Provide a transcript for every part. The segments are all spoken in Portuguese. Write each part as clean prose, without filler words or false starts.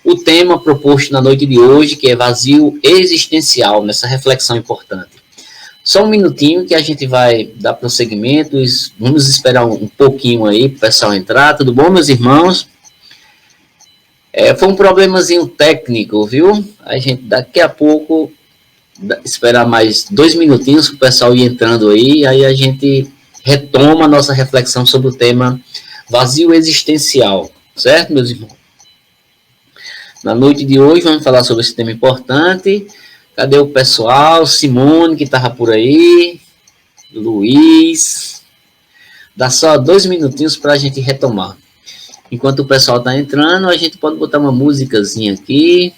o tema proposto na noite de hoje, que é vazio existencial, nessa reflexão importante. Só um minutinho que a gente vai dar prosseguimento, vamos esperar um pouquinho aí para o pessoal entrar. Tudo bom, meus irmãos? Foi um problemazinho técnico, viu? A gente daqui a pouco esperar mais 2 minutinhos para o pessoal ir entrando aí a gente retoma a nossa reflexão sobre o tema vazio existencial, certo, meus irmãos? Na noite de hoje vamos falar sobre esse tema importante. Cadê o pessoal? Simone, que estava por aí. Luiz. Dá só 2 minutinhos para a gente retomar. Enquanto o pessoal está entrando, a gente pode botar uma musicazinha aqui.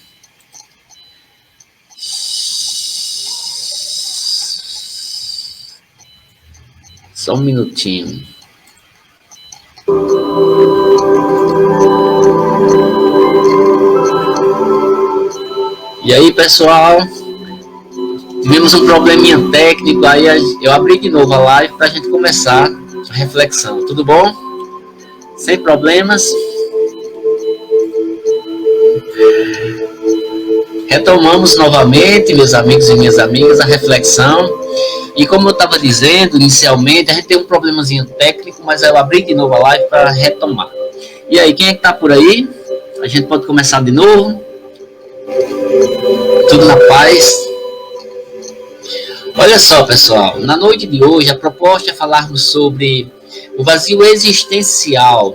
Só um minutinho. E aí, pessoal, tivemos um probleminha técnico, aí eu abri de novo a live para a gente começar a reflexão. Tudo bom? Sem problemas? Retomamos novamente, meus amigos e minhas amigas, a reflexão. E como eu estava dizendo inicialmente, a gente tem um problemazinho técnico, mas eu abri de novo a live para retomar. E aí, quem é que está por aí? A gente pode começar de novo? Tudo na paz? Olha só, pessoal, na noite de hoje a proposta é falarmos sobre o vazio existencial.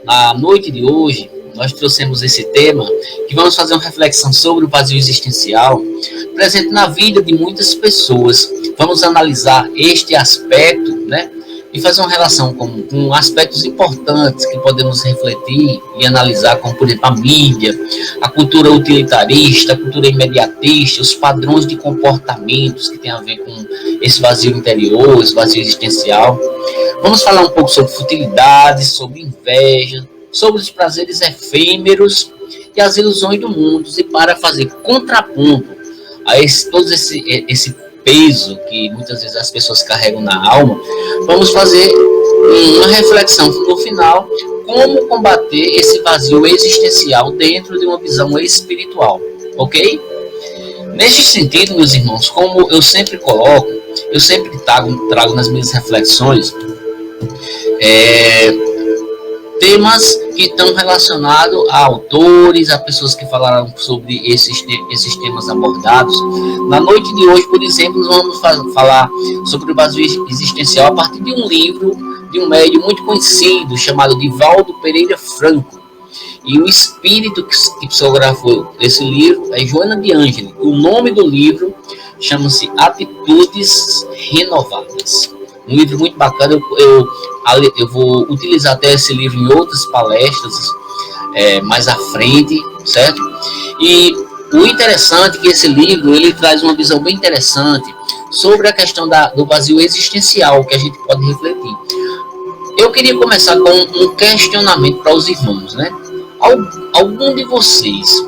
Na noite de hoje nós trouxemos esse tema, que vamos fazer uma reflexão sobre o vazio existencial presente na vida de muitas pessoas. Vamos analisar este aspecto, né? E fazer uma relação com aspectos importantes que podemos refletir e analisar, como, por exemplo, a mídia, a cultura utilitarista, a cultura imediatista, os padrões de comportamentos que tem a ver com esse vazio interior, esse vazio existencial. Vamos falar um pouco sobre futilidades, sobre inveja, sobre os prazeres efêmeros e as ilusões do mundo. E para fazer contraponto a todo esse peso que muitas vezes as pessoas carregam na alma, vamos fazer uma reflexão no final, como combater esse vazio existencial dentro de uma visão espiritual, ok? Nesse sentido, meus irmãos, como eu sempre coloco, eu sempre trago nas minhas reflexões temas que estão relacionados a autores, a pessoas que falaram sobre esses temas abordados. Na noite de hoje, por exemplo, nós vamos falar sobre o vazio existencial a partir de um livro de um médium muito conhecido, chamado Divaldo Pereira Franco. E o espírito que psicografou esse livro é Joana de Ângeles. O nome do livro chama-se Atitudes Renovadas. Um livro muito bacana, eu vou utilizar até esse livro em outras palestras mais à frente, certo? E o interessante é que esse livro ele traz uma visão bem interessante sobre a questão do vazio existencial que a gente pode refletir. Eu queria começar com um questionamento para os irmãos, né? Algum de vocês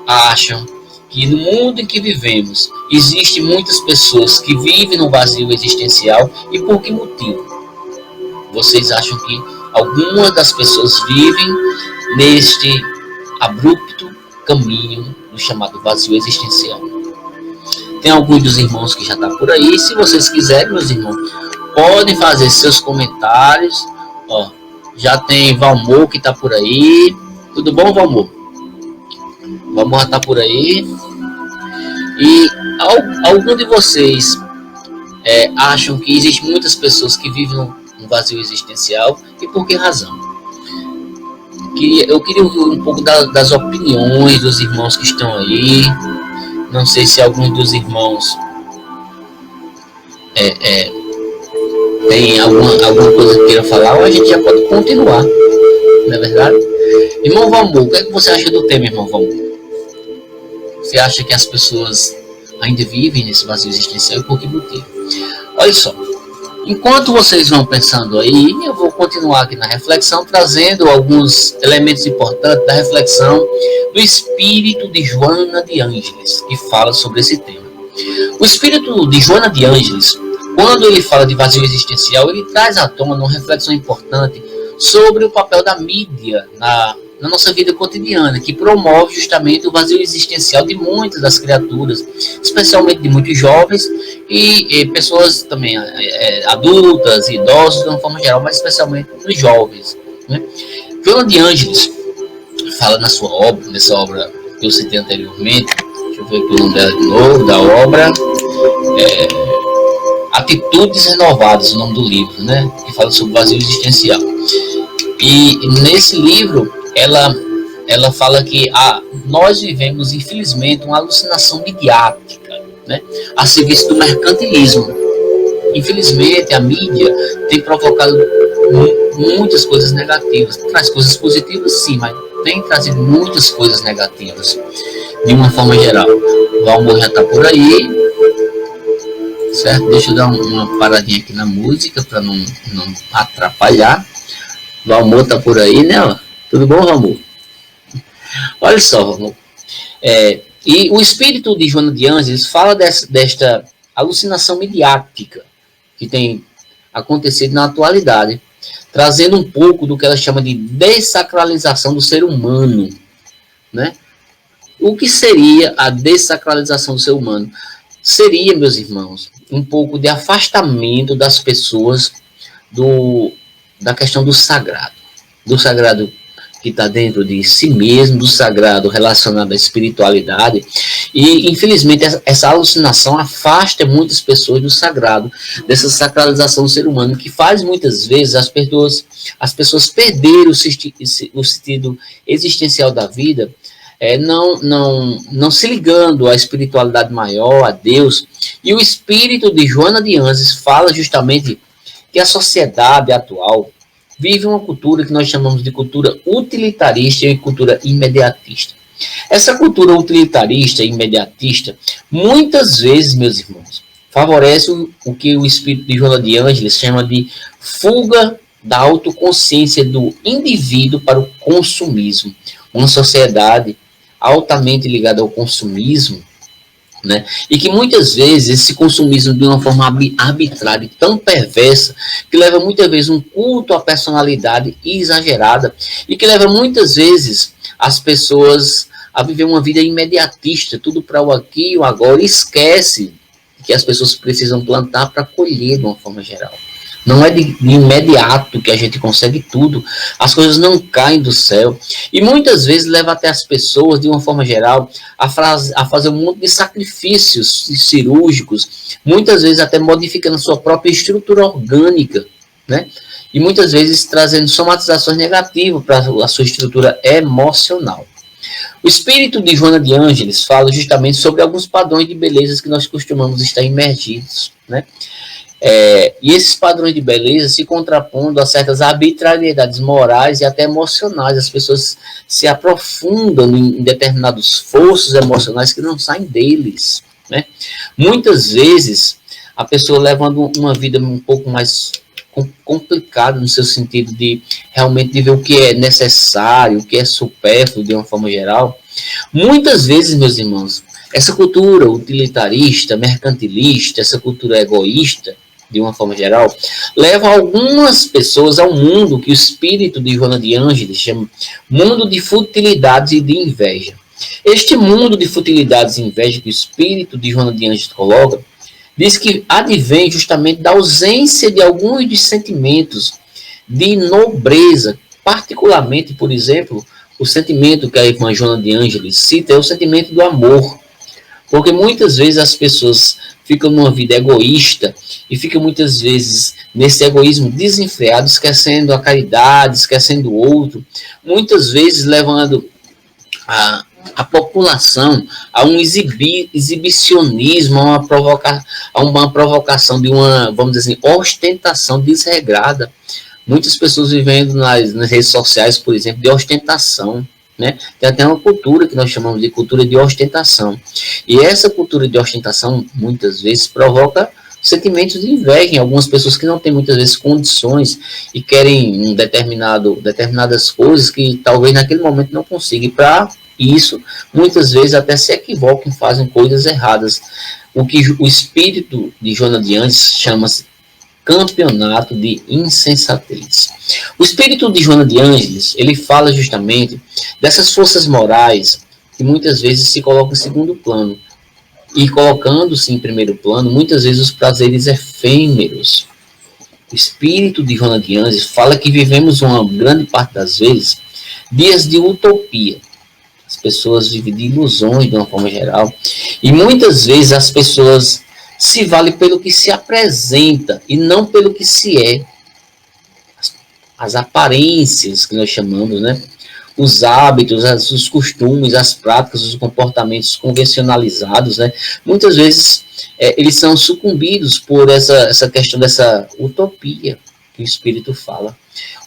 acham que no mundo em que vivemos existem muitas pessoas que vivem no vazio existencial, e por que motivo? Vocês acham que algumas das pessoas vivem neste abrupto caminho do chamado vazio existencial? Tem alguns dos irmãos que já estão por aí. Se vocês quiserem, meus irmãos, podem fazer seus comentários. Ó, já tem Valmor que está por aí. Tudo bom, Valmor? Vamos estar por aí. E algum de vocês acham que existem muitas pessoas que vivem um vazio existencial, e por que razão? Eu queria ouvir um pouco das opiniões dos irmãos que estão aí. Não sei se algum dos irmãos tem alguma coisa que queira falar, ou a gente já pode continuar, não é verdade? Irmão Valmor, o que é que você acha do tema, irmão Valmor? Você acha que as pessoas ainda vivem nesse vazio existencial, e por que motivo? Olha só, enquanto vocês vão pensando aí, eu vou continuar aqui na reflexão, trazendo alguns elementos importantes da reflexão do espírito de Joana de Ângeles, que fala sobre esse tema. O espírito de Joana de Ângeles, quando ele fala de vazio existencial, ele traz à tona uma reflexão importante sobre o papel da mídia na na nossa vida cotidiana, que promove justamente o vazio existencial de muitas das criaturas, especialmente de muitos jovens e pessoas também adultas, idosos, de uma forma geral, mas especialmente nos jovens, né? Joana de Ângeles fala na sua obra, nessa obra que eu citei anteriormente, deixa eu ver aqui o nome dela de novo, da obra Atitudes Renovadas, o nome do livro, né? Que fala sobre o vazio existencial. E nesse livro, ela fala que nós vivemos, infelizmente, uma alucinação midiática, né? A serviço do mercantilismo. Infelizmente, a mídia tem provocado muitas coisas negativas. Traz coisas positivas, sim, mas tem trazido muitas coisas negativas, de uma forma geral. O Valmor já está por aí, certo? Deixa eu dar uma paradinha aqui na música para não atrapalhar. O Valmor está por aí, né? Tudo bom, Valmor? Olha só, Valmor. E o espírito de Joana de Ângeles fala desta alucinação midiática que tem acontecido na atualidade, trazendo um pouco do que ela chama de dessacralização do ser humano, né? O que seria a dessacralização do ser humano? Seria, meus irmãos, um pouco de afastamento das pessoas da questão do sagrado que está dentro de si mesmo, do sagrado relacionado à espiritualidade. E, infelizmente, essa alucinação afasta muitas pessoas do sagrado, dessa sacralização do ser humano, que faz muitas vezes as pessoas perderem o sentido existencial da vida, não se ligando à espiritualidade maior, a Deus. E o espírito de Joana de Ângeles fala justamente que a sociedade atual vive uma cultura que nós chamamos de cultura utilitarista e cultura imediatista. Essa cultura utilitarista e imediatista, muitas vezes, meus irmãos, favorece o que o espírito de Joana de Ângeles chama de fuga da autoconsciência do indivíduo para o consumismo. Uma sociedade altamente ligada ao consumismo, né? E que muitas vezes esse consumismo de uma forma arbitrária e tão perversa, que leva muitas vezes um culto à personalidade exagerada e que leva muitas vezes as pessoas a viver uma vida imediatista, tudo para o aqui e o agora, e esquece que as pessoas precisam plantar para colher de uma forma geral. Não é de imediato que a gente consegue tudo. As coisas não caem do céu. E muitas vezes leva até as pessoas, de uma forma geral, a fazer um monte de sacrifícios cirúrgicos, muitas vezes até modificando a sua própria estrutura orgânica, né? E muitas vezes trazendo somatizações negativas para a sua estrutura emocional. O espírito de Joana de Ângeles fala justamente sobre alguns padrões de belezas que nós costumamos estar imergidos, né? E esses padrões de beleza se contrapondo a certas arbitrariedades morais e até emocionais. As pessoas se aprofundam em determinados forços emocionais que não saem deles, né? Muitas vezes, a pessoa levando uma vida um pouco mais complicada no seu sentido de realmente ver o que é necessário, o que é supérfluo de uma forma geral. Muitas vezes, meus irmãos, essa cultura utilitarista, mercantilista, essa cultura egoísta, de uma forma geral, leva algumas pessoas ao mundo que o espírito de Joana de Ângeles chama mundo de futilidades e de inveja. Este mundo de futilidades e inveja que o espírito de Joana de Ângeles coloca, diz que advém justamente da ausência de alguns dos sentimentos de nobreza, particularmente, por exemplo, o sentimento que a irmã Joana de Ângeles cita é o sentimento do amor. Porque muitas vezes as pessoas ficam numa vida egoísta e ficam muitas vezes nesse egoísmo desenfreado, esquecendo a caridade, esquecendo o outro, muitas vezes levando a população a um exibicionismo, a uma provocação de uma, vamos dizer assim, ostentação desregrada. Muitas pessoas vivendo nas redes sociais, por exemplo, de ostentação, né? Tem até uma cultura que nós chamamos de cultura de ostentação. E essa cultura de ostentação, muitas vezes, provoca sentimentos de inveja em algumas pessoas que não têm, muitas vezes, condições e querem determinadas coisas que talvez naquele momento não consigam. Para isso, muitas vezes, até se equivocam e fazem coisas erradas. O que o espírito de Joana de Ângeles chama campeonato de insensatez. O espírito de Joana de Ângeles, ele fala justamente dessas forças morais que muitas vezes se colocam em segundo plano, e colocando-se em primeiro plano, muitas vezes os prazeres efêmeros. O espírito de Joana de Ângeles fala que vivemos uma grande parte das vezes dias de utopia. As pessoas vivem de ilusões de uma forma geral, e muitas vezes as pessoas se valem pelo que se apresenta e não pelo que se é. As aparências que nós chamamos, né? Os hábitos, os costumes, as práticas, os comportamentos convencionalizados, né? Muitas vezes eles são sucumbidos por essa questão dessa utopia que o Espírito fala.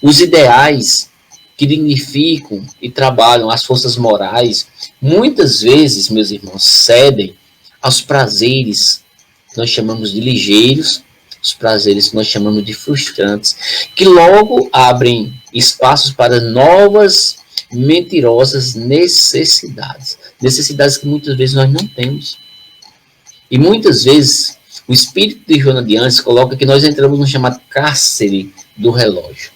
Os ideais que dignificam e trabalham as forças morais, muitas vezes, meus irmãos, cedem aos prazeres que nós chamamos de ligeiros, os prazeres que nós chamamos de frustrantes, que logo abrem espaços para novas mentirosas necessidades que muitas vezes nós não temos. E muitas vezes o espírito de Joana de Ângeles coloca que nós entramos no chamado cárcere do relógio.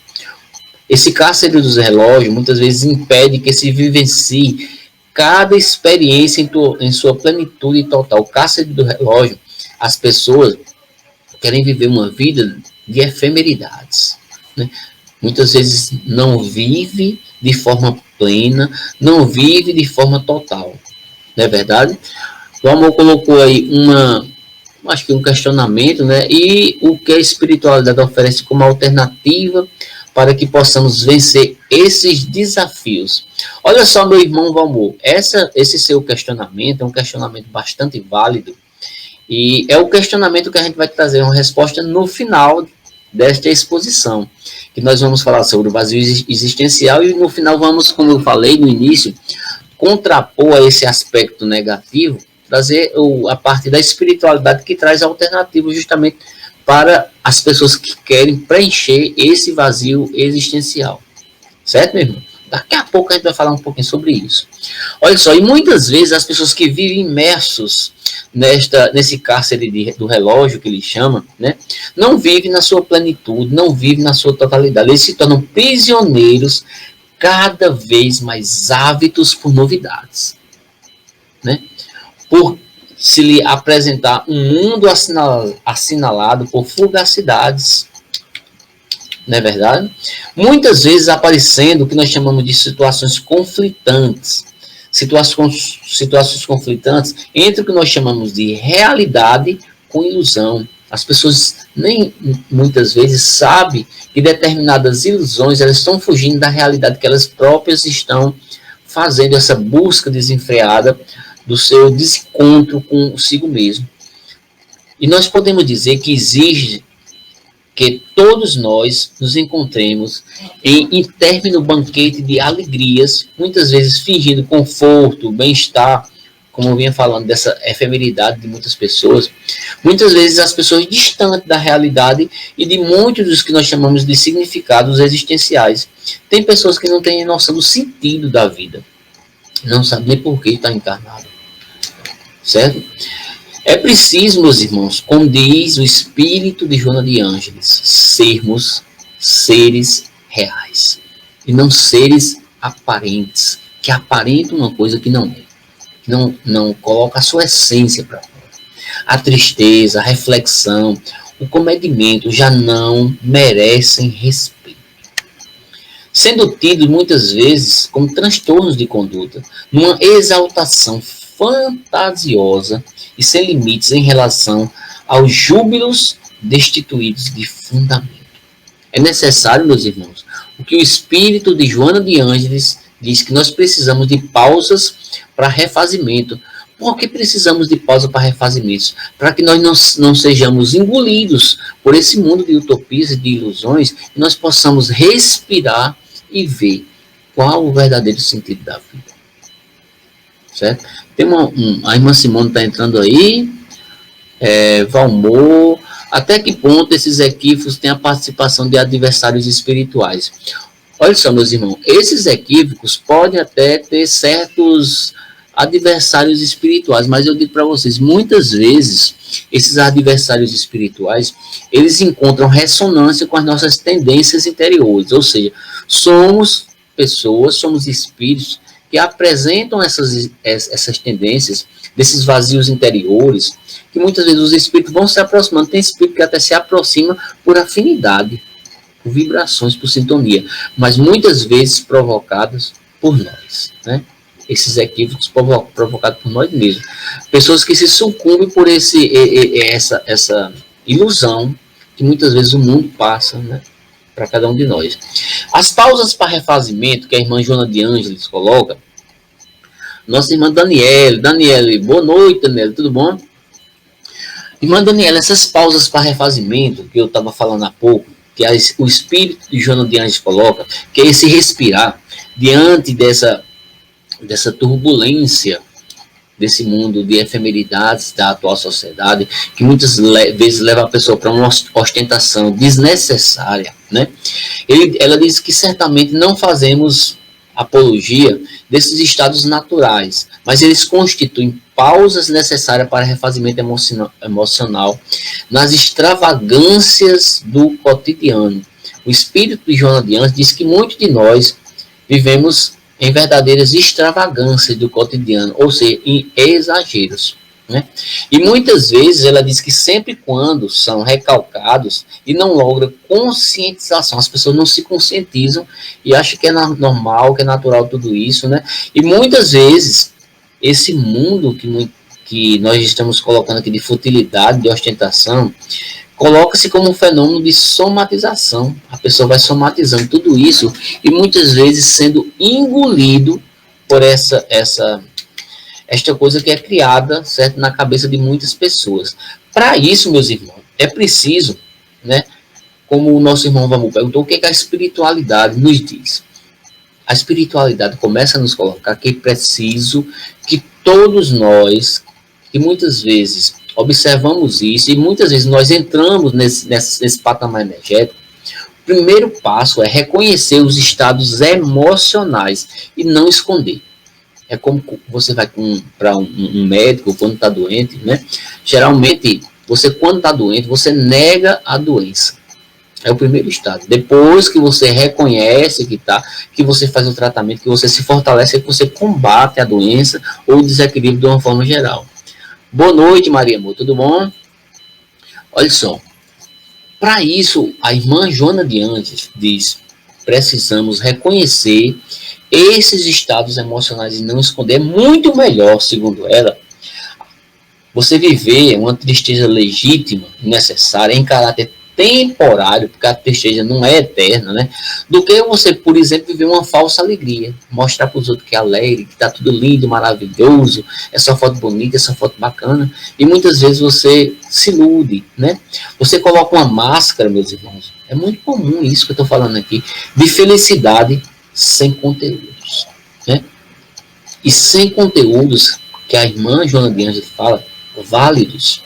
Esse cárcere do relógio muitas vezes impede que se vivencie cada experiência em sua plenitude total. O cárcere do relógio, as pessoas querem viver uma vida de efemeridades, né? Muitas vezes não vive de forma plena, não vive de forma total. Não é verdade? O amor colocou aí acho que um questionamento, né? E o que a espiritualidade oferece como alternativa para que possamos vencer esses desafios. Olha só, meu irmão Valmor, esse seu questionamento é um questionamento bastante válido, e é o questionamento que a gente vai trazer uma resposta no final desta exposição, que nós vamos falar sobre o vazio existencial, e no final vamos, como eu falei no início, contrapor a esse aspecto negativo, trazer a parte da espiritualidade que traz alternativas justamente para as pessoas que querem preencher esse vazio existencial. Certo, meu irmão? Daqui a pouco a gente vai falar um pouquinho sobre isso. Olha só, e muitas vezes as pessoas que vivem imersos nesse cárcere do relógio, que ele chama, né, não vivem na sua plenitude, não vivem na sua totalidade. Eles se tornam prisioneiros cada vez mais ávidos por novidades, né? Por se lhe apresentar um mundo assinalado por fugacidades, não é verdade? Muitas vezes aparecendo o que nós chamamos de situações conflitantes. Situações conflitantes entre o que nós chamamos de realidade com ilusão. As pessoas nem muitas vezes sabem que determinadas ilusões elas estão fugindo da realidade que elas próprias estão fazendo, essa busca desenfreada do seu desencontro consigo mesmo. E nós podemos dizer que exige que todos nós nos encontremos em interno banquete de alegrias, muitas vezes fingindo conforto, bem-estar, como eu vinha falando dessa efemeridade de muitas pessoas. Muitas vezes as pessoas distantes da realidade e de muitos dos que nós chamamos de significados existenciais. Tem pessoas que não têm noção do sentido da vida, não sabem nem por que está encarnado. Certo? É preciso, meus irmãos, como diz o espírito de Joana de Ângeles, sermos seres reais e não seres aparentes, que aparentam uma coisa que não é, que não coloca a sua essência para fora. A tristeza, a reflexão, o comedimento já não merecem respeito, sendo tidos muitas vezes como transtornos de conduta, numa exaltação fantasiosa e sem limites em relação aos júbilos destituídos de fundamento. É necessário, meus irmãos, o que o espírito de Joana de Ângeles diz, que nós precisamos de pausas para refazimento. Por que precisamos de pausa para refazimento? Para que nós não sejamos engolidos por esse mundo de utopias e de ilusões, e nós possamos respirar e ver qual o verdadeiro sentido da vida. Certo? Tem a irmã Simone está entrando aí, Valmor. Até que ponto esses equívocos têm a participação de adversários espirituais? Olha só, meus irmãos, esses equívocos podem até ter certos adversários espirituais. Mas eu digo para vocês, muitas vezes, esses adversários espirituais, eles encontram ressonância com as nossas tendências interiores. Ou seja, somos pessoas, somos espíritos que apresentam essas tendências, desses vazios interiores, que muitas vezes os espíritos vão se aproximando. Tem espírito que até se aproxima por afinidade, por vibrações, por sintonia, mas muitas vezes provocadas por nós, né? Esses equívocos provocados por nós mesmos. Pessoas que se sucumbem por essa ilusão que muitas vezes o mundo passa, né, para cada um de nós. As pausas para refazimento, que a irmã Joana de Ângeles coloca, nossa irmã Daniele, boa noite, Daniele, tudo bom? Irmã Daniela, essas pausas para refazimento, que eu estava falando há pouco, que o espírito de Joana de Ângeles coloca, que é esse respirar diante dessa turbulência desse mundo de efemeridades da atual sociedade, que muitas vezes leva a pessoa para uma ostentação desnecessária, né? Ela diz que certamente não fazemos apologia desses estados naturais, mas eles constituem pausas necessárias para refazimento emocional nas extravagâncias do cotidiano. O espírito de Joana de Ângeles diz que muitos de nós vivemos em verdadeiras extravagâncias do cotidiano, ou seja, em exageros, né? E muitas vezes ela diz que sempre quando são recalcados e não logra conscientização, as pessoas não se conscientizam e acham que é normal, que é natural tudo isso, né? E muitas vezes esse mundo que nós estamos colocando aqui de futilidade, de ostentação, coloca-se como um fenômeno de somatização. A pessoa vai somatizando tudo isso e muitas vezes sendo engolido por esta coisa que é criada, certo, na cabeça de muitas pessoas. Para isso, meus irmãos, é preciso, né, como o nosso irmão Vamu perguntou, o que a espiritualidade nos diz? A espiritualidade começa a nos colocar que é preciso que todos nós, que muitas vezes observamos isso, e muitas vezes nós entramos nesse patamar energético, o primeiro passo é reconhecer os estados emocionais e não esconder. É como você vai para um médico quando está doente, né? Geralmente, você quando está doente, você nega a doença. É o primeiro estado. Depois que você reconhece que você faz o tratamento, que você se fortalece, que você combate a doença ou o desequilíbrio de uma forma geral. Boa noite, Maria Amor, tudo bom? Olha só, para isso, a irmã Joana de Ângeles diz, precisamos reconhecer esses estados emocionais e não esconder. É muito melhor, segundo ela, você viver uma tristeza legítima, necessária, em caráter temporário, porque a tristeza não é eterna, né? Do que você, por exemplo, viver uma falsa alegria, mostrar para os outros que é alegre, que está tudo lindo, maravilhoso, essa foto bonita, essa foto bacana, e muitas vezes você se ilude, né? Você coloca uma máscara, meus irmãos, é muito comum isso que eu estou falando aqui, de felicidade sem conteúdos, né? E sem conteúdos, que a irmã Joana de Ângeles fala, válidos,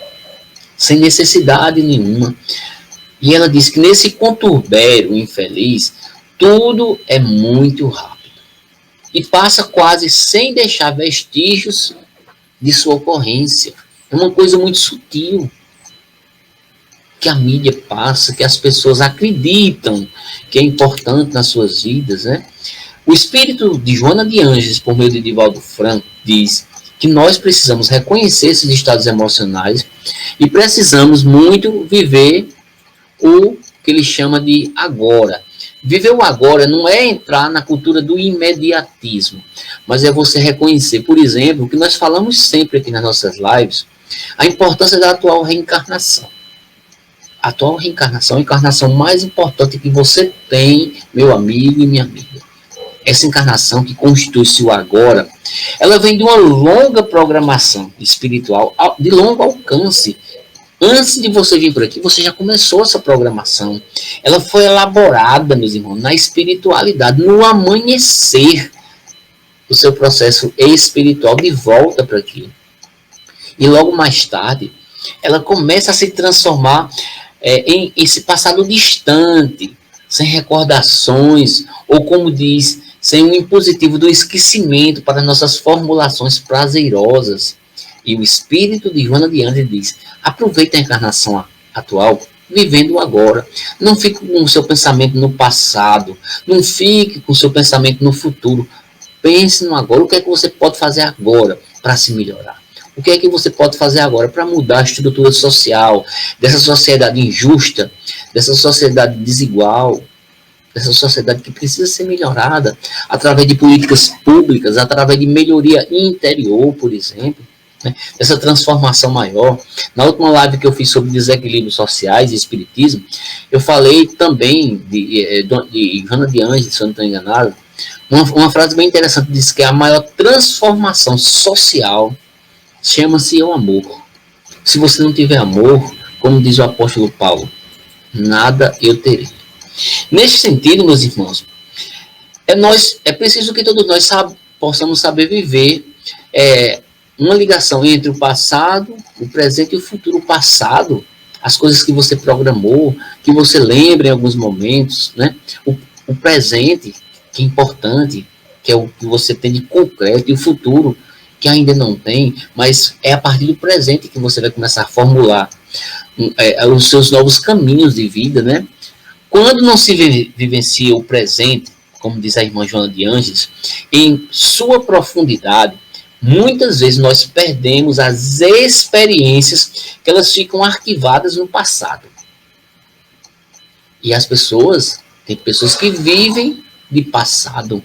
sem necessidade nenhuma. E ela diz que nesse conturbério infeliz, tudo é muito rápido. E passa quase sem deixar vestígios de sua ocorrência. É uma coisa muito sutil que a mídia passa, que as pessoas acreditam que é importante nas suas vidas, né? O espírito de Joana de Ângeles, por meio de Divaldo Franco, diz que nós precisamos reconhecer esses estados emocionais e precisamos muito viver o que ele chama de agora. Viver o agora não é entrar na cultura do imediatismo, mas é você reconhecer, por exemplo, que nós falamos sempre aqui nas nossas lives, a importância da atual reencarnação. A atual reencarnação é a encarnação mais importante que você tem, meu amigo e minha amiga. Essa encarnação que constitui-se o agora, ela vem de uma longa programação espiritual, de longo alcance. Antes de você vir por aqui, você já começou essa programação. Ela foi elaborada, meus irmãos, na espiritualidade, no amanhecer do seu processo espiritual de volta para aqui. E logo mais tarde, ela começa a se transformar em esse passado distante, sem recordações, ou como diz, sem o impositivo do esquecimento para nossas formulações prazerosas. E o espírito de Joana de Ângeles diz: aproveite a encarnação atual, vivendo agora. Não fique com o seu pensamento no passado, não fique com o seu pensamento no futuro. Pense no agora. O que é que você pode fazer agora para se melhorar? O que é que você pode fazer agora para mudar a estrutura social dessa sociedade injusta, dessa sociedade desigual, dessa sociedade que precisa ser melhorada através de políticas públicas, através de melhoria interior, por exemplo, né? Essa transformação maior. Na última live que eu fiz sobre desequilíbrios sociais e espiritismo, eu falei também de Joana de Ângeles, se eu não estou enganado, uma frase bem interessante, diz que a maior transformação social chama-se o amor. Se você não tiver amor, como diz o apóstolo Paulo, nada eu terei. Neste sentido, meus irmãos, é preciso que todos nós possamos saber viver uma ligação entre o passado, o presente e o futuro. O passado, as coisas que você programou, que você lembra em alguns momentos, né? O presente, que é importante, que é o que você tem de concreto, e o futuro, que ainda não tem, mas é a partir do presente que você vai começar a formular os seus novos caminhos de vida, né? Quando não se vivencia o presente, como diz a irmã Joana de Ângeles, em sua profundidade, muitas vezes nós perdemos as experiências que elas ficam arquivadas no passado. E as pessoas, tem pessoas que vivem de passado.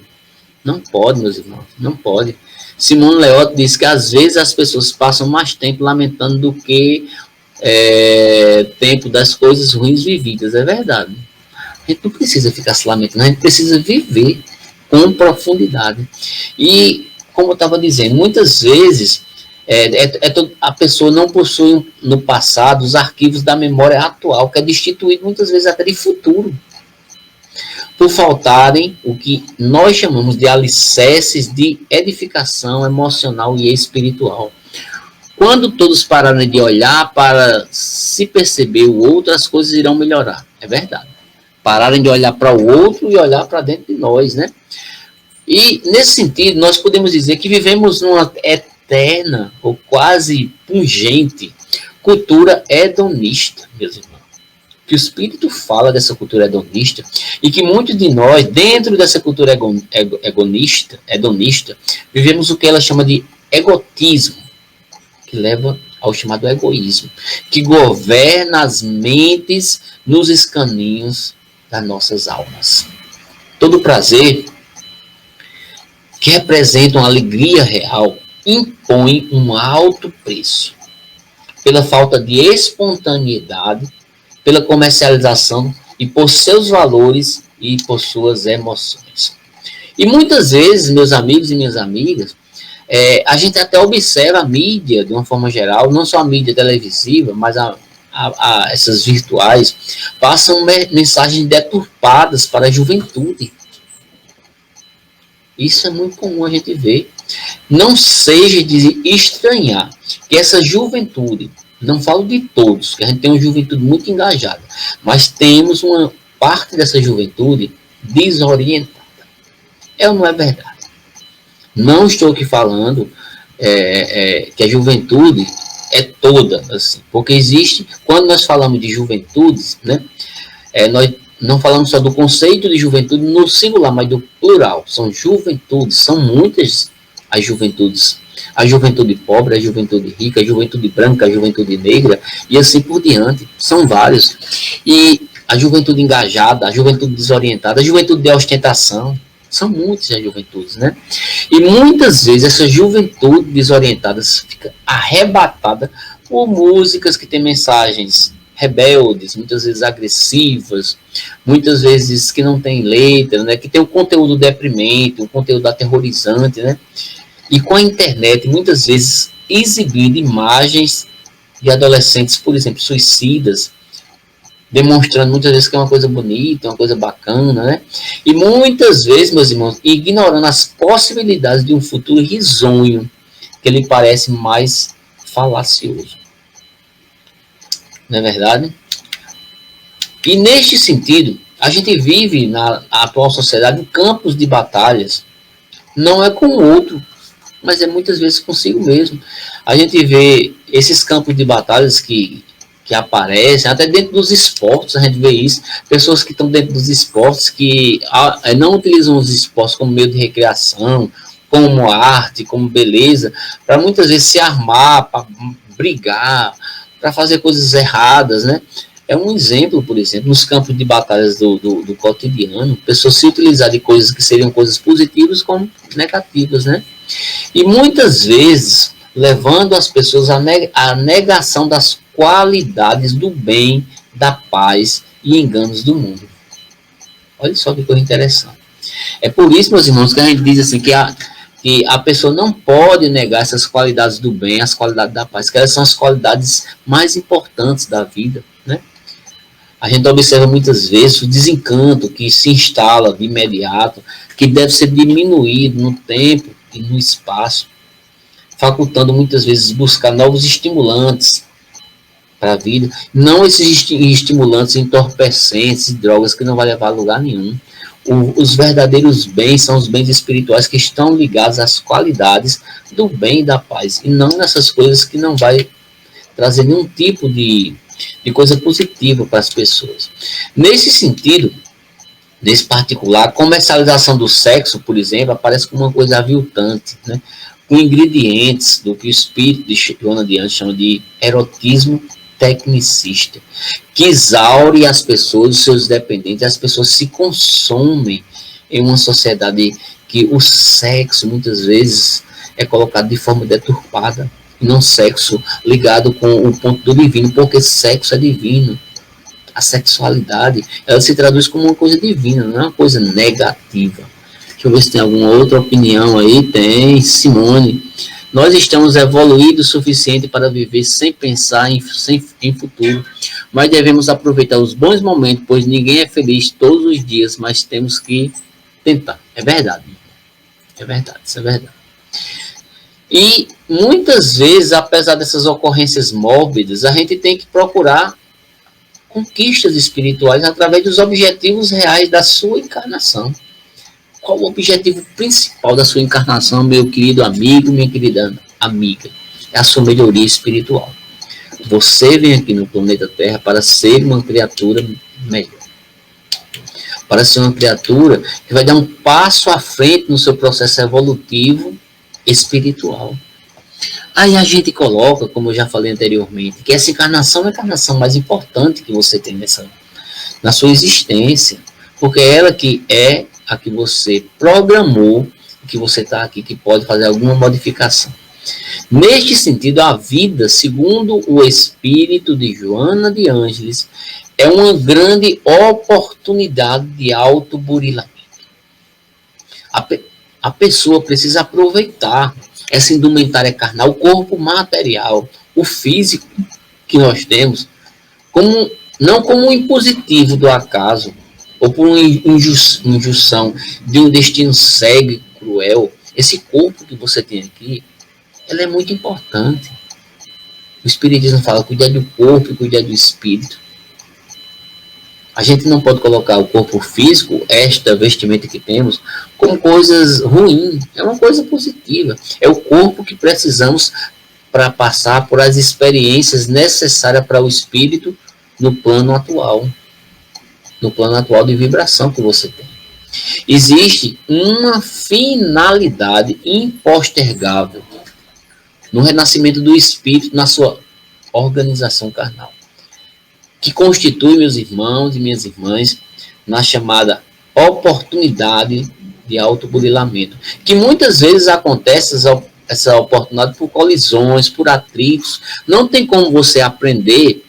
Não pode, meus irmãos, não pode. Simone Leotte diz que às vezes as pessoas passam mais tempo lamentando do que tempo das coisas ruins vividas. É verdade. A gente não precisa ficar se lamentando, a gente precisa viver com profundidade. E, como eu estava dizendo, muitas vezes a pessoa não possui no passado os arquivos da memória atual, que é destituído muitas vezes até de futuro, por faltarem o que nós chamamos de alicerces de edificação emocional e espiritual. Quando todos pararem de olhar para se perceber o outro, as coisas irão melhorar. É verdade. Pararem de olhar para o outro e olhar para dentro de nós, né? E, nesse sentido, nós podemos dizer que vivemos numa eterna ou quase pungente cultura hedonista, meus irmãos. Que o Espírito fala dessa cultura hedonista e que muitos de nós, dentro dessa cultura hedonista, vivemos o que ela chama de egotismo, que leva ao chamado egoísmo, que governa as mentes nos escaninhos das nossas almas. Todo prazer que representa uma alegria real impõe um alto preço pela falta de espontaneidade, pela comercialização e por seus valores e por suas emoções. E muitas vezes, meus amigos e minhas amigas, a gente até observa a mídia, de uma forma geral, não só a mídia televisiva, mas essas virtuais, passam mensagens deturpadas para a juventude. Isso é muito comum a gente ver. Não seja de estranhar que essa juventude, não falo de todos, que a gente tem uma juventude muito engajada, mas temos uma parte dessa juventude desorientada. É ou não é verdade? Não estou aqui falando que a juventude é toda assim, porque existe, quando nós falamos de juventudes, né, nós não falamos só do conceito de juventude no singular, mas do plural. São juventudes, são muitas as juventudes. A juventude pobre, a juventude rica, a juventude branca, a juventude negra, e assim por diante. São vários. E a juventude engajada, a juventude desorientada, a juventude de ostentação. São muitas as juventudes, né? E muitas vezes essa juventude desorientada fica arrebatada por músicas que têm mensagens rebeldes, muitas vezes agressivas, muitas vezes que não tem letra, né? Que tem um conteúdo deprimente, um conteúdo aterrorizante, né? E com a internet, muitas vezes exibindo imagens de adolescentes, por exemplo, suicidas, demonstrando muitas vezes que é uma coisa bonita, uma coisa bacana, né? E muitas vezes, meus irmãos, ignorando as possibilidades de um futuro risonho, que lhe parece mais falacioso. Não é verdade? E neste sentido, A gente vive na atual sociedade em campos de batalhas. Não é com o outro, mas é muitas vezes consigo mesmo. A gente vê esses campos de batalhas que aparecem, até dentro dos esportes, a gente vê isso. Pessoas que estão dentro dos esportes que não utilizam os esportes como meio de recreação, como arte, como beleza, para muitas vezes se armar, para brigar, para fazer coisas erradas, né? É um exemplo, por exemplo, nos campos de batalhas do cotidiano, pessoas se utilizar de coisas que seriam coisas positivas como negativas, né? E muitas vezes levando as pessoas à negação das qualidades do bem, da paz e enganos do mundo. Olha só que coisa interessante. É por isso, meus irmãos, que a gente diz assim que a pessoa não pode negar essas qualidades do bem, as qualidades da paz, que elas são as qualidades mais importantes da vida, né? A gente observa muitas vezes o desencanto que se instala de imediato, que deve ser diminuído no tempo e no espaço, facultando muitas vezes buscar novos estimulantes para a vida, não esses estimulantes entorpecentes e drogas que não vai levar a lugar nenhum. Os verdadeiros bens são os bens espirituais que estão ligados às qualidades do bem e da paz, e não nessas coisas que não vai trazer nenhum tipo de coisa positiva para as pessoas. Nesse sentido, nesse particular, a comercialização do sexo, por exemplo, aparece como uma coisa aviltante, né? Com ingredientes do que o espírito de Joana de Anjos chama de erotismo tecnicista, que exaure as pessoas, os seus dependentes, as pessoas se consomem em uma sociedade que o sexo muitas vezes é colocado de forma deturpada, e não sexo ligado com o ponto do divino, porque sexo é divino. A sexualidade, ela se traduz como uma coisa divina, não é uma coisa negativa. Deixa eu ver se tem alguma outra opinião aí. Tem, Simone. Nós estamos evoluídos o suficiente para viver sem pensar em futuro, mas devemos aproveitar os bons momentos, pois ninguém é feliz todos os dias, mas temos que tentar. É verdade. É verdade, isso é verdade. E muitas vezes, apesar dessas ocorrências mórbidas, a gente tem que procurar conquistas espirituais através dos objetivos reais da sua encarnação. Qual o objetivo principal da sua encarnação, meu querido amigo, minha querida amiga? É a sua melhoria espiritual. Você vem aqui no planeta Terra para ser uma criatura melhor. Para ser uma criatura que vai dar um passo à frente no seu processo evolutivo espiritual. Aí a gente coloca, como eu já falei anteriormente, que essa encarnação é a encarnação mais importante que você tem na sua existência, porque é ela que é a que você programou, que você está aqui, que pode fazer alguma modificação. Neste sentido, a vida, segundo o espírito de Joana de Ângeles, é uma grande oportunidade de autoburilamento. A pessoa precisa aproveitar essa indumentária carnal, o corpo material, o físico que nós temos, não como um impositivo do acaso, ou por uma injunção de um destino cego e cruel. Esse corpo que você tem aqui, ele é muito importante. O Espiritismo fala, cuidar do corpo e cuidar do espírito. A gente não pode colocar o corpo físico, esta vestimenta que temos, como coisas ruins. É uma coisa positiva. É o corpo que precisamos para passar por as experiências necessárias para o espírito no plano atual. No plano atual de vibração que você tem. Existe uma finalidade impostergável no renascimento do espírito na sua organização carnal, que constitui, meus irmãos e minhas irmãs, na chamada oportunidade de autoburilamento, que muitas vezes acontece essa oportunidade por colisões, por atritos. Não tem como você aprender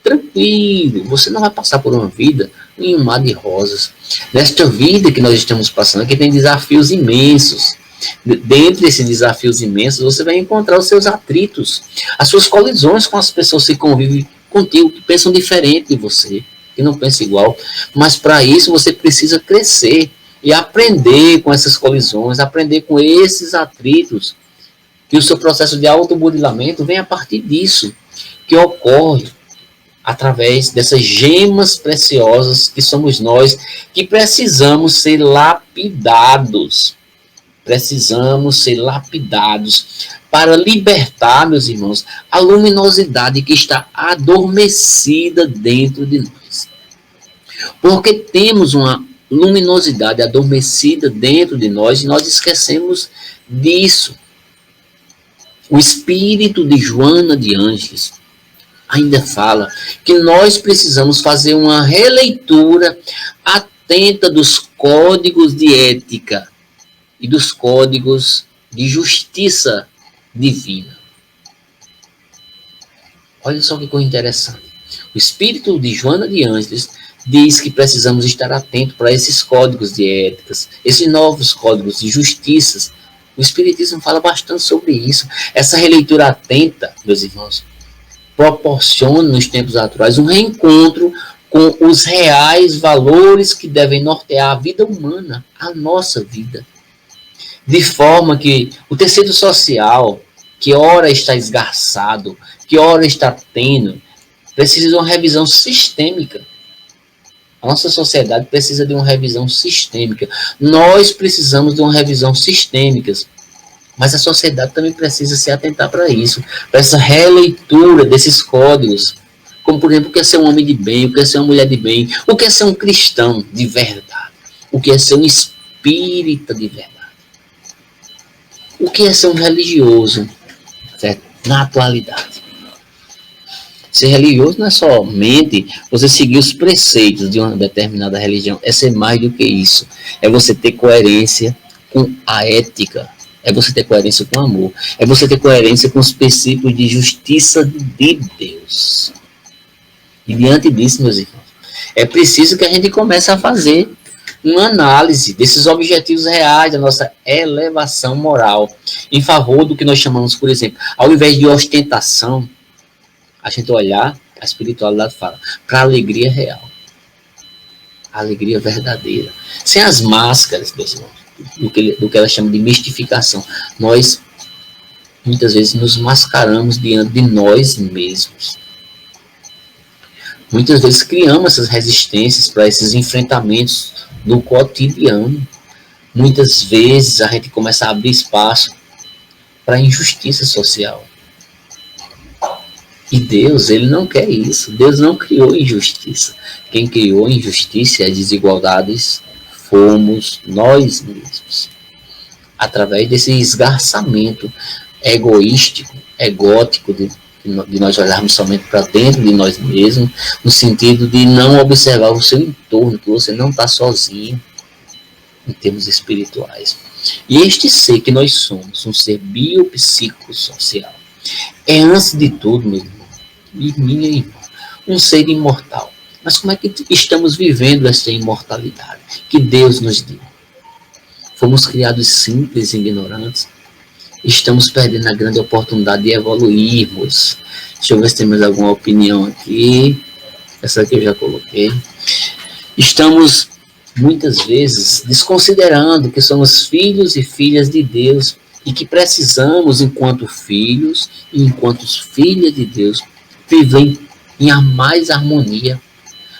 tranquilo, você não vai passar por uma vida em um mar de rosas. Nesta vida que nós estamos passando aqui tem desafios imensos. Dentro desses desafios imensos, você vai encontrar os seus atritos, as suas colisões com as pessoas que convivem contigo, que pensam diferente de você, que não pensam igual. Mas para isso você precisa crescer e aprender com essas colisões, aprender com esses atritos, que o seu processo de autoburilamento vem a partir disso, que ocorre através dessas gemas preciosas que somos nós, que precisamos ser lapidados. Precisamos ser lapidados para libertar, meus irmãos, a luminosidade que está adormecida dentro de nós. Porque temos uma luminosidade adormecida dentro de nós e nós esquecemos disso. O espírito de Joana de Ângeles ainda fala que nós precisamos fazer uma releitura atenta dos códigos de ética e dos códigos de justiça divina. Olha só que coisa interessante. O espírito de Joana de Ângeles diz que precisamos estar atentos para esses códigos de éticas, esses novos códigos de justiças. O Espiritismo fala bastante sobre isso. Essa releitura atenta, meus irmãos, proporciona nos tempos atuais um reencontro com os reais valores que devem nortear a vida humana, a nossa vida. De forma que o tecido social, que ora está esgarçado, que ora está tênue, precisa de uma revisão sistêmica. A nossa sociedade precisa de uma revisão sistêmica. Nós precisamos de uma revisão sistêmica. Mas a sociedade também precisa se atentar para isso, para essa releitura desses códigos. Como, por exemplo, o que é ser um homem de bem, o que é ser uma mulher de bem, o que é ser um cristão de verdade, o que é ser um espírita de verdade, o que é ser um religioso, certo? Na atualidade. Ser religioso não é somente você seguir os preceitos de uma determinada religião, é ser mais do que isso. É você ter coerência com a ética, é você ter coerência com o amor, é você ter coerência com os princípios de justiça de Deus. E diante disso, meus irmãos, é preciso que a gente comece a fazer uma análise desses objetivos reais da nossa elevação moral, em favor do que nós chamamos, por exemplo, ao invés de ostentação, a gente olhar, a espiritualidade fala, para a alegria real, a alegria verdadeira, sem as máscaras, meus irmãos, do que ela chama de mistificação. Nós, muitas vezes, nos mascaramos diante de nós mesmos. Muitas vezes criamos essas resistências para esses enfrentamentos do cotidiano. Muitas vezes a gente começa a abrir espaço para a injustiça social. E Deus, ele não quer isso. Deus não criou injustiça. Quem criou injustiça e as desigualdades fomos nós mesmos. Através desse esgarçamento egoístico, egótico, de nós olharmos somente para dentro de nós mesmos, no sentido de não observar o seu entorno, que você não está sozinho em termos espirituais. E este ser que nós somos, um ser biopsicossocial, é antes de tudo, meu irmão e minha irmã, um ser imortal. Mas como é que estamos vivendo essa imortalidade que Deus nos deu? Fomos criados simples e ignorantes. Estamos perdendo a grande oportunidade de evoluirmos. Deixa eu ver se temos alguma opinião aqui. Essa aqui eu já coloquei. Estamos, muitas vezes, desconsiderando que somos filhos e filhas de Deus e que precisamos, enquanto filhos e enquanto filhas de Deus, viver em a mais harmonia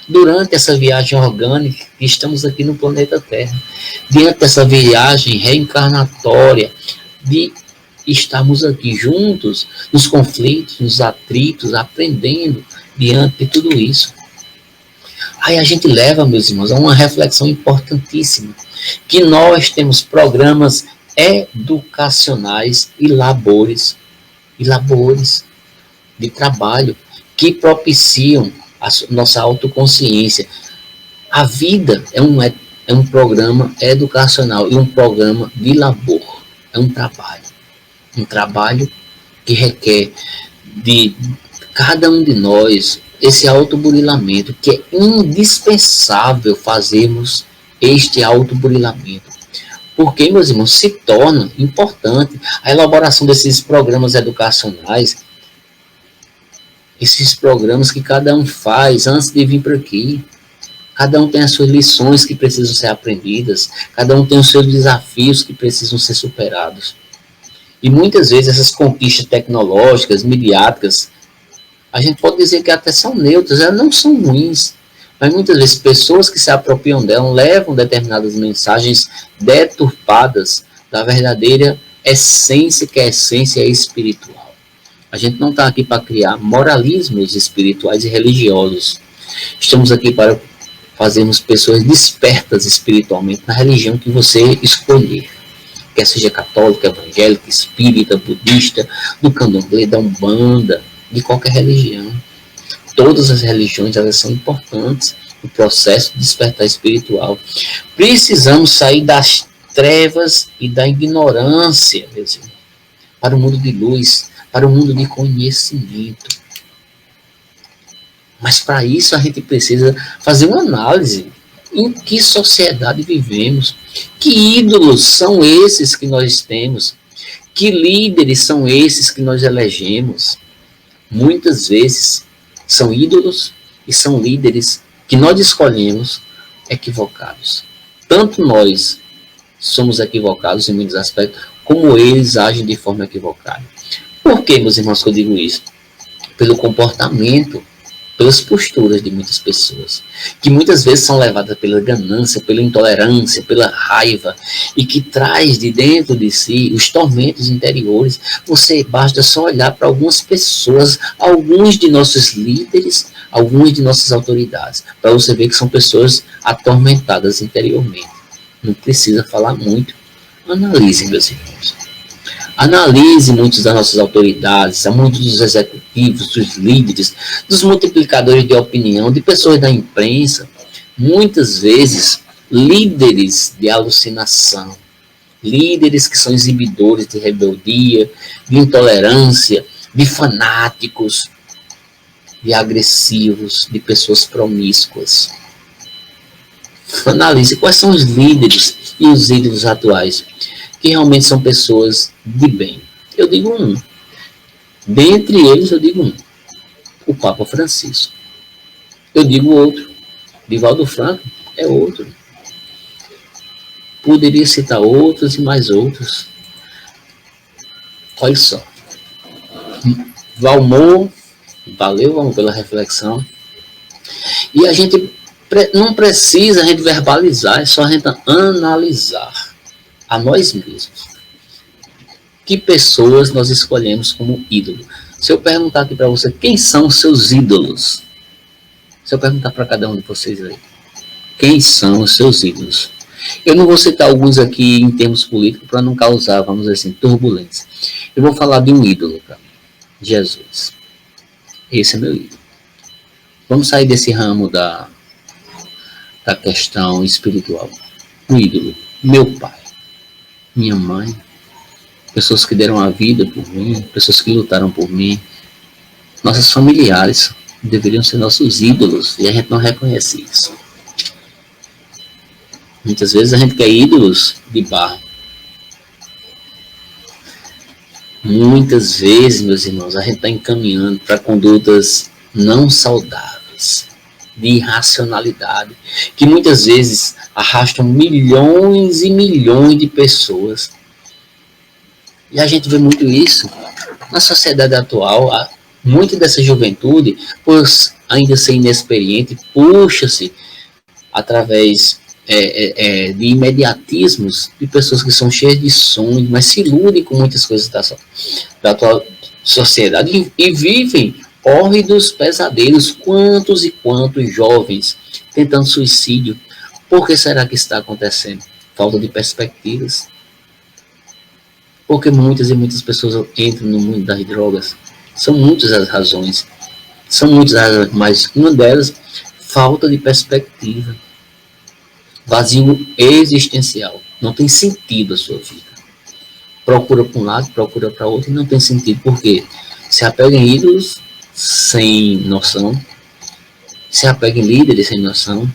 durante essa viagem orgânica que estamos aqui no planeta Terra, diante dessa viagem reencarnatória de estarmos aqui juntos nos conflitos, nos atritos, aprendendo diante de tudo isso. Aí a gente leva, meus irmãos, a uma reflexão importantíssima, que nós temos programas educacionais e labores de trabalho que propiciam a nossa autoconsciência. A vida é um programa educacional e um programa de labor, é um trabalho que requer de cada um de nós esse autoburilamento, que é indispensável fazermos este autoburilamento. Porque, meus irmãos, se torna importante a elaboração desses programas educacionais, esses programas que cada um faz antes de vir para aqui. Cada um tem as suas lições que precisam ser aprendidas, cada um tem os seus desafios que precisam ser superados. E muitas vezes essas conquistas tecnológicas, midiáticas, A gente pode dizer que até são neutras, elas não são ruins, mas muitas vezes pessoas que se apropriam dela levam determinadas mensagens deturpadas da verdadeira essência, que é a essência espiritual. A gente não está aqui para criar moralismos espirituais e religiosos. Estamos aqui para fazermos pessoas despertas espiritualmente na religião que você escolher. Quer seja católica, evangélica, espírita, budista, do candomblé, da umbanda, de qualquer religião. Todas as religiões, elas são importantes no processo de despertar espiritual. Precisamos sair das trevas e da ignorância, meus irmãos, para o mundo de luz, para o mundo de conhecimento. Mas para isso a gente precisa fazer uma análise. Em que sociedade vivemos? Que ídolos são esses que nós temos? Que líderes são esses que nós elegemos? Muitas vezes são ídolos e são líderes que nós escolhemos equivocados. Tanto nós somos equivocados em muitos aspectos, como eles agem de forma equivocada. Por que, meus irmãos, que eu digo isso? Pelo comportamento, pelas posturas de muitas pessoas, que muitas vezes são levadas pela ganância, pela intolerância, pela raiva, e que traz de dentro de si os tormentos interiores. Você basta só olhar para algumas pessoas, alguns de nossos líderes, algumas de nossas autoridades, para você ver que são pessoas atormentadas interiormente. Não precisa falar muito. Analise, meus irmãos. Analise muitas das nossas autoridades, muitos dos executivos, dos líderes, dos multiplicadores de opinião, de pessoas da imprensa, muitas vezes líderes de alucinação, líderes que são exibidores de rebeldia, de intolerância, de fanáticos, de agressivos, de pessoas promíscuas. Analise quais são os líderes e os ídolos atuais, que realmente são pessoas de bem. Eu digo um. Dentre eles, eu digo um. O Papa Francisco. Eu digo outro. Divaldo Franco é outro. Poderia citar outros e mais outros. Olha só. Valmor, valeu, vamos pela reflexão. E a gente não precisa a gente verbalizar, é só a gente analisar a nós mesmos. Que pessoas nós escolhemos como ídolo? Se eu perguntar aqui para você, quem são os seus ídolos? Se eu perguntar para cada um de vocês aí, quem são os seus ídolos? Eu não vou citar alguns aqui em termos políticos para não causar, vamos dizer assim, turbulência. Eu vou falar de um ídolo para mim, Jesus. Esse é meu ídolo. Vamos sair desse ramo da questão espiritual. Um ídolo, meu pai, minha mãe, pessoas que deram a vida por mim, pessoas que lutaram por mim, nossos familiares deveriam ser nossos ídolos e a gente não reconhece isso. Muitas vezes a gente quer ídolos de barro. Muitas vezes, meus irmãos, a gente está encaminhando para condutas não saudáveis, de irracionalidade, que muitas vezes arrastam milhões e milhões de pessoas. E a gente vê muito isso na sociedade atual. Muita dessa juventude, por ainda ser inexperiente, puxa-se através de imediatismos de pessoas que são cheias de sonhos, mas se iludem com muitas coisas da atual sociedade e vivem hórridos pesadelos. Quantos e quantos jovens tentando suicídio? Por que será que está acontecendo? Falta de perspectivas. Porque muitas e muitas pessoas entram no mundo das drogas. São muitas as razões. São muitas as razões, mas uma delas, falta de perspectiva. Vazio existencial. Não tem sentido a sua vida. Procura para um lado, procura para outro e não tem sentido. Por quê? Se apega em ídolos sem noção. Se apega em líderes sem noção.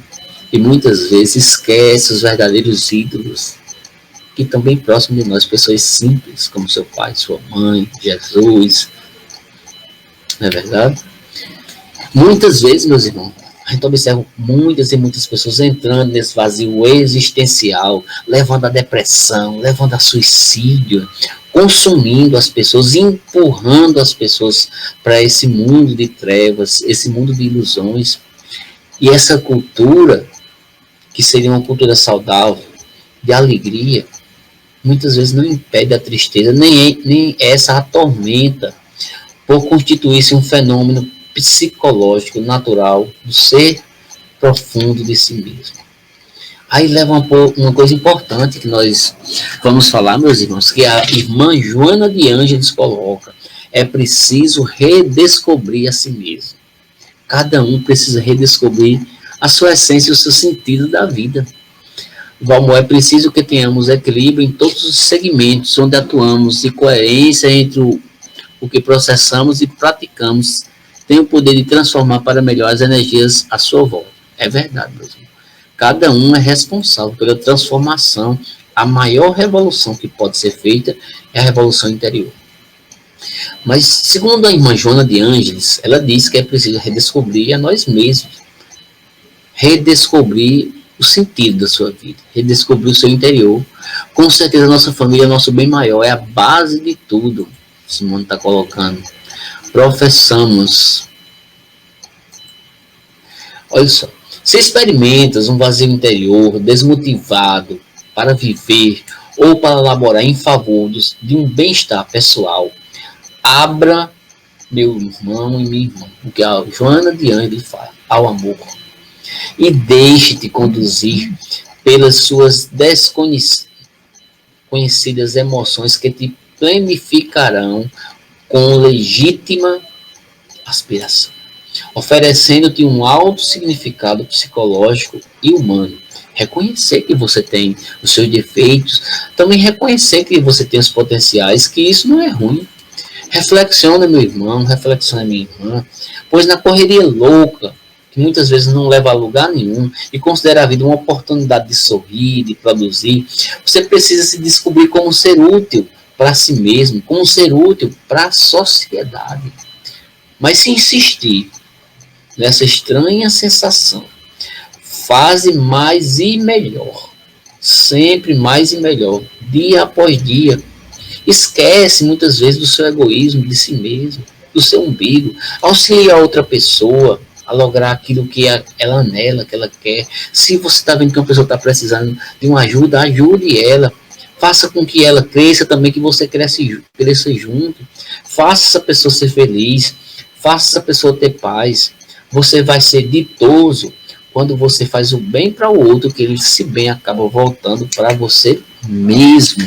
E muitas vezes esquece os verdadeiros ídolos que estão bem próximos de nós, pessoas simples, como seu pai, sua mãe, Jesus. Não é verdade? Muitas vezes, meus irmãos, a gente observa muitas e muitas pessoas entrando nesse vazio existencial, levando a depressão, levando a suicídio. consumindo as pessoas, empurrando as pessoas para esse mundo de trevas, esse mundo de ilusões. E essa cultura, que seria uma cultura saudável, de alegria, muitas vezes não impede a tristeza, nem essa atormenta, por constituir-se um fenômeno psicológico natural do ser profundo de si mesmo. Aí leva uma coisa importante que nós vamos falar, meus irmãos, que a irmã Joana de Ângeles coloca: é preciso redescobrir a si mesmo. Cada um precisa redescobrir a sua essência e o seu sentido da vida. Valmor, é preciso que tenhamos equilíbrio em todos os segmentos onde atuamos e coerência entre o que processamos e praticamos tem o poder de transformar para melhor as energias à sua volta. É verdade, meus irmãos. Cada um é responsável pela transformação. A maior revolução que pode ser feita é a revolução interior. Mas, segundo a irmã Joana de Ângeles, ela diz que é preciso redescobrir a nós mesmos, redescobrir o sentido da sua vida, redescobrir o seu interior. Com certeza, a nossa família é o nosso bem maior, é a base de tudo. Simone está colocando. Professamos. Olha só. Se experimentas um vazio interior, desmotivado para viver ou para laborar em favor de um bem-estar pessoal, abra, meu irmão e minha irmã, o que a Joana de Ângeles fala, ao amor. E deixe-te conduzir pelas suas desconhecidas emoções que te planificarão com legítima aspiração, oferecendo-te um alto significado psicológico e humano. Reconhecer que você tem os seus defeitos, também reconhecer que você tem os potenciais, que isso não é ruim. Reflexiona, meu irmão, reflexiona, minha irmã, pois na correria louca, que muitas vezes não leva a lugar nenhum, e considera a vida uma oportunidade de sorrir, de produzir, você precisa se descobrir como ser útil para si mesmo, como ser útil para a sociedade. Mas se insistir nessa estranha sensação, faze mais e melhor, sempre mais e melhor, dia após dia. Esquece muitas vezes do seu egoísmo, de si mesmo, do seu umbigo, auxilia a outra pessoa a lograr aquilo que ela anela, que ela quer. Se você está vendo que uma pessoa está precisando de uma ajuda, ajude ela. Faça com que ela cresça também, que você cresça junto. Faça essa pessoa ser feliz. Faça essa pessoa ter paz. Você vai ser ditoso quando você faz o bem para o outro, que ele, se bem, acaba voltando para você mesmo.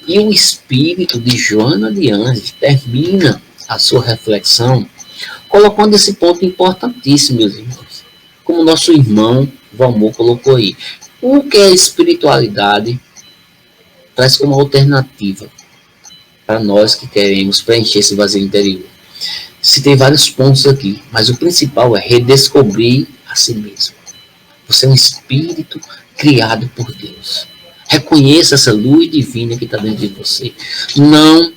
E o espírito de Joana de Ângeles termina a sua reflexão colocando esse ponto importantíssimo, meus irmãos. Como nosso irmão Valmor colocou aí. O que a espiritualidade traz como alternativa para nós que queremos preencher esse vazio interior? Citei vários pontos aqui, mas o principal é redescobrir a si mesmo. Você é um espírito criado por Deus. Reconheça essa luz divina que está dentro de você. Não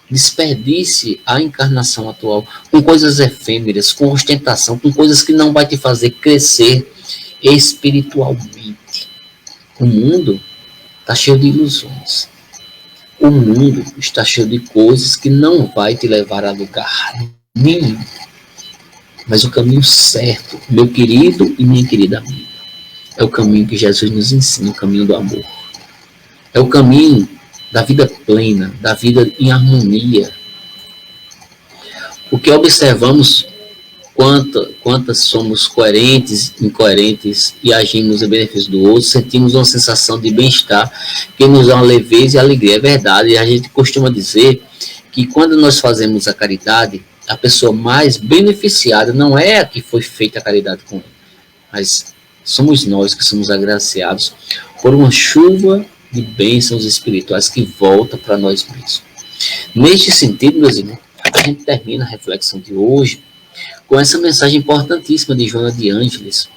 desperdice a encarnação atual com coisas efêmeras, com ostentação, com coisas que não vai te fazer crescer espiritualmente. O mundo está cheio de ilusões. O mundo está cheio de coisas que não vai te levar a lugar nenhum. Mas o caminho certo, meu querido e minha querida amiga, é o caminho que Jesus nos ensina, o caminho do amor. É o caminho da vida plena, da vida em harmonia. Porque observamos quantas somos coerentes, incoerentes e agimos em benefício do outro, sentimos uma sensação de bem-estar que nos dá uma leveza e alegria. É verdade, a gente costuma dizer que quando nós fazemos a caridade, a pessoa mais beneficiada não é a que foi feita a caridade com ela, mas somos nós que somos agraciados por uma chuva de bênçãos espirituais que volta para nós mesmos. Neste sentido, meus irmãos, a gente termina a reflexão de hoje com essa mensagem importantíssima de Joana de Ângeles,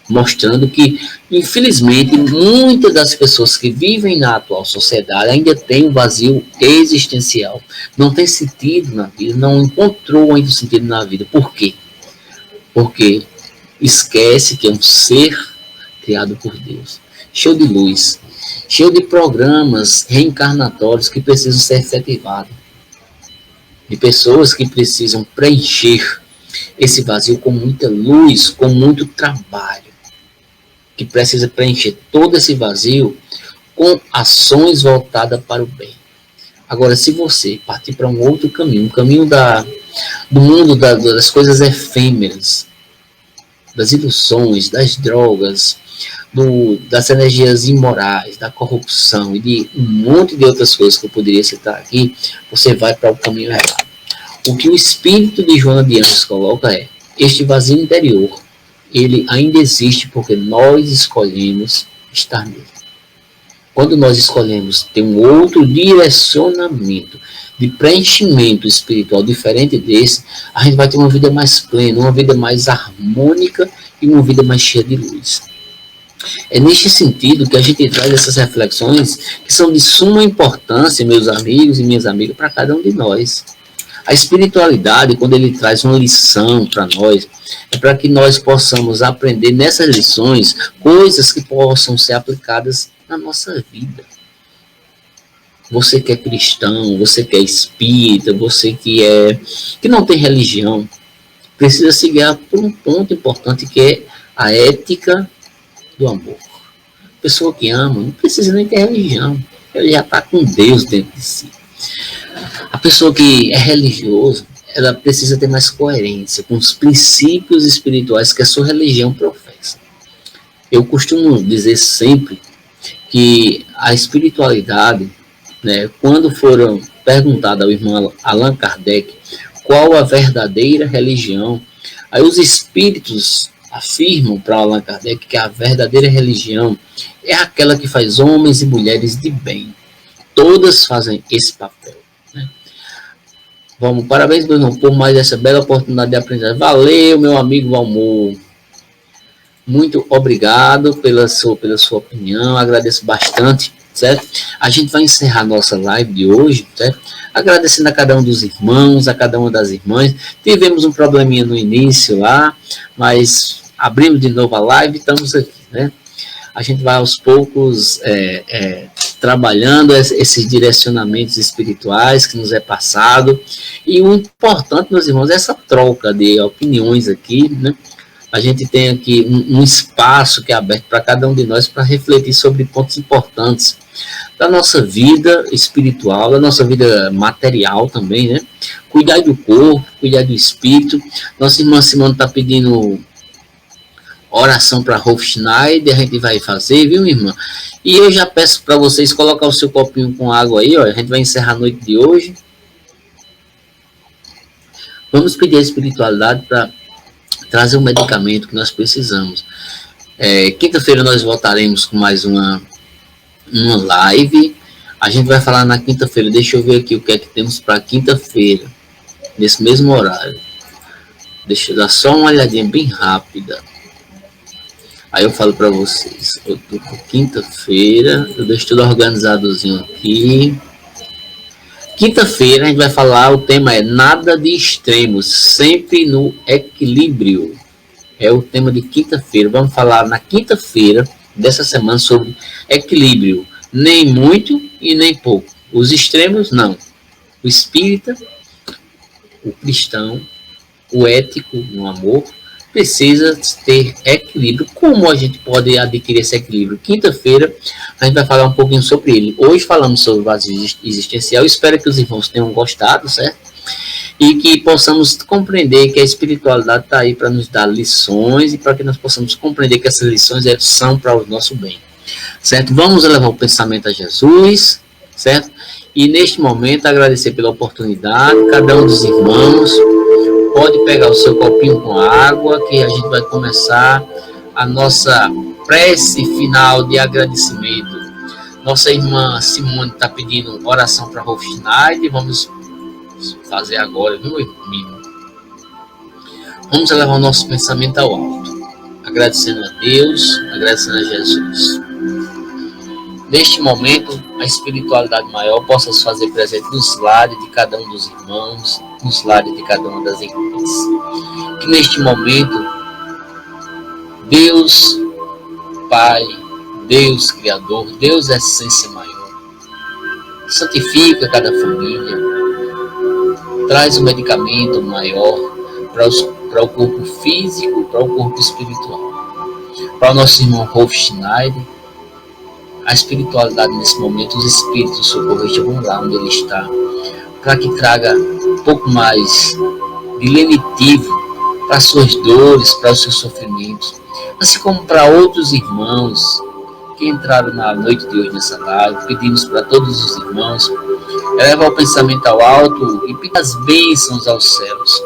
mostrando que, infelizmente, muitas das pessoas que vivem na atual sociedade ainda têm um vazio existencial, não tem sentido na vida, não encontrou ainda sentido na vida. Por quê? Porque esquece que é um ser criado por Deus, cheio de luz, cheio de programas reencarnatórios que precisam ser efetivados, de pessoas que precisam preencher esse vazio com muita luz, com muito trabalho, que precisa preencher todo esse vazio com ações voltadas para o bem. Agora, se você partir para um outro caminho, um caminho do mundo das coisas efêmeras, das ilusões, das drogas, das energias imorais, da corrupção e de um monte de outras coisas que eu poderia citar aqui, você vai para o caminho errado. O que o espírito de Joana de Ângeles coloca é: este vazio interior, ele ainda existe porque nós escolhemos estar nele. Quando nós escolhemos ter um outro direcionamento de preenchimento espiritual diferente desse, a gente vai ter uma vida mais plena, uma vida mais harmônica e uma vida mais cheia de luz. É neste sentido que a gente traz essas reflexões que são de suma importância, meus amigos e minhas amigas, para cada um de nós. A espiritualidade, quando ele traz uma lição para nós, é para que nós possamos aprender nessas lições coisas que possam ser aplicadas na nossa vida. Você que é cristão, você que é espírita, você que não tem religião, precisa se guiar por um ponto importante que é a ética do amor. A pessoa que ama não precisa nem ter religião, ele já está com Deus dentro de si. A pessoa que é religiosa, ela precisa ter mais coerência com os princípios espirituais que a sua religião professa. Eu costumo dizer sempre que a espiritualidade, né, quando foram perguntadas ao irmão Allan Kardec qual a verdadeira religião, aí os espíritos afirmam para Allan Kardec que a verdadeira religião é aquela que faz homens e mulheres de bem. Todas fazem esse papel. Né? Vamos, parabéns, meu irmão, por mais essa bela oportunidade de aprendizagem. Valeu, meu amigo Valmor. Muito obrigado pela sua opinião, agradeço bastante, certo? A gente vai encerrar nossa live de hoje, certo? Agradecendo a cada um dos irmãos, a cada uma das irmãs. Tivemos um probleminha no início lá, mas abrimos de novo a live e estamos aqui, né? A gente vai aos poucos trabalhando esses direcionamentos espirituais que nos é passado. E o importante, meus irmãos, é essa troca de opiniões aqui, né? A gente tem aqui um espaço que é aberto para cada um de nós para refletir sobre pontos importantes da nossa vida espiritual, da nossa vida material também, né? Cuidar do corpo, cuidar do espírito. Nossa irmã Simone está pedindo oração para Rolf Schneider, a gente vai fazer, viu, irmã? E eu já peço para vocês colocar o seu copinho com água aí, ó. A gente vai encerrar a noite de hoje. Vamos pedir a espiritualidade para trazer um medicamento que nós precisamos. Quinta-feira nós voltaremos com mais uma live. A gente vai falar na quinta-feira. Deixa eu ver aqui o que é que temos para quinta-feira, nesse mesmo horário. Deixa eu dar só uma olhadinha bem rápida. Aí eu falo para vocês. Eu tô com quinta-feira. Eu deixo tudo organizadozinho aqui. Quinta-feira a gente vai falar, o tema é nada de extremos, sempre no equilíbrio. É o tema de quinta-feira. Vamos falar na quinta-feira dessa semana sobre equilíbrio. Nem muito e nem pouco. Os extremos, não. O espírita, o cristão, o ético no amor, precisa ter equilíbrio. Como a gente pode adquirir esse equilíbrio? Quinta-feira a gente vai falar um pouquinho sobre ele. Hoje falamos sobre o vazio existencial. Espero que os irmãos tenham gostado, certo? E que possamos compreender que a espiritualidade está aí para nos dar lições e para que nós possamos compreender que essas lições são para o nosso bem, certo? Vamos levar o pensamento a Jesus, certo? E neste momento agradecer pela oportunidade, cada um dos irmãos. Pode pegar o seu copinho com água, que a gente vai começar a nossa prece final de agradecimento. Nossa irmã Simone está pedindo oração para Rolf Schneider. Vamos fazer agora, viu, irmão? Vamos levar o nosso pensamento ao alto, agradecendo a Deus, agradecendo a Jesus. Neste momento, a espiritualidade maior possa se fazer presente nos lares de cada um dos irmãos, nos lares de cada uma das irmãs. Que neste momento, Deus, Pai, Deus Criador, Deus Essência Maior. Santifica cada família, traz um medicamento maior para o corpo físico, para o corpo espiritual. Para o nosso irmão Rolf Schneider, a espiritualidade nesse momento, os espíritos socorristas vão lá onde ele está, para que traga um pouco mais de lenitivo para suas dores, para os seus sofrimentos, assim como para outros irmãos que entraram na noite de hoje nessa live. Pedimos para todos os irmãos elevar o pensamento ao alto e pedir as bênçãos aos céus.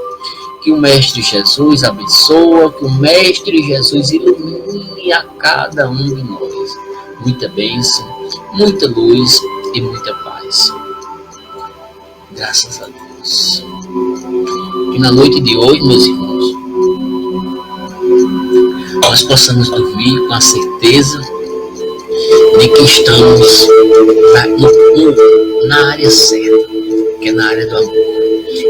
Que o Mestre Jesus abençoa, que o Mestre Jesus ilumine a cada um de nós. Muita bênção, muita luz e muita paz. Graças a Deus. Que na noite de hoje, meus irmãos, nós possamos dormir com a certeza de que estamos na área certa, que é na área do amor.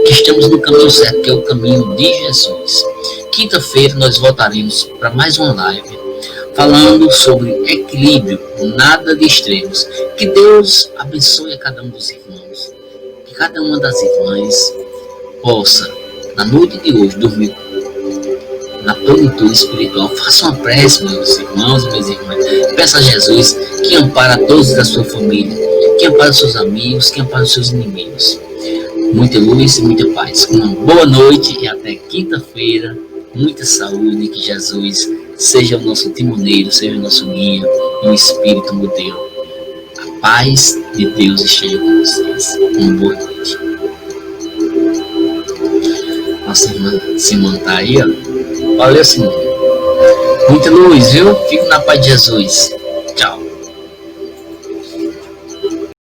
Que estamos no caminho certo, que é o caminho de Jesus. Quinta-feira nós voltaremos para mais uma live falando sobre equilíbrio, nada de extremos. Que Deus abençoe a cada um dos irmãos, que cada uma das irmãs possa, na noite de hoje, dormir na plenitude espiritual. Faça uma prece, meus irmãos e minhas irmãs. Peça a Jesus que ampara a todos da sua família, que ampara os seus amigos, que ampara os seus inimigos. Muita luz e muita paz. Uma boa noite e até quinta-feira. Muita saúde. Que Jesus seja o nosso timoneiro, seja o nosso guia e o Espírito modelo. A paz de Deus esteja com vocês. Uma boa noite. Nossa irmã Simone está aí, ó. Valeu, Simone. Muita luz, viu? Fique na paz de Jesus.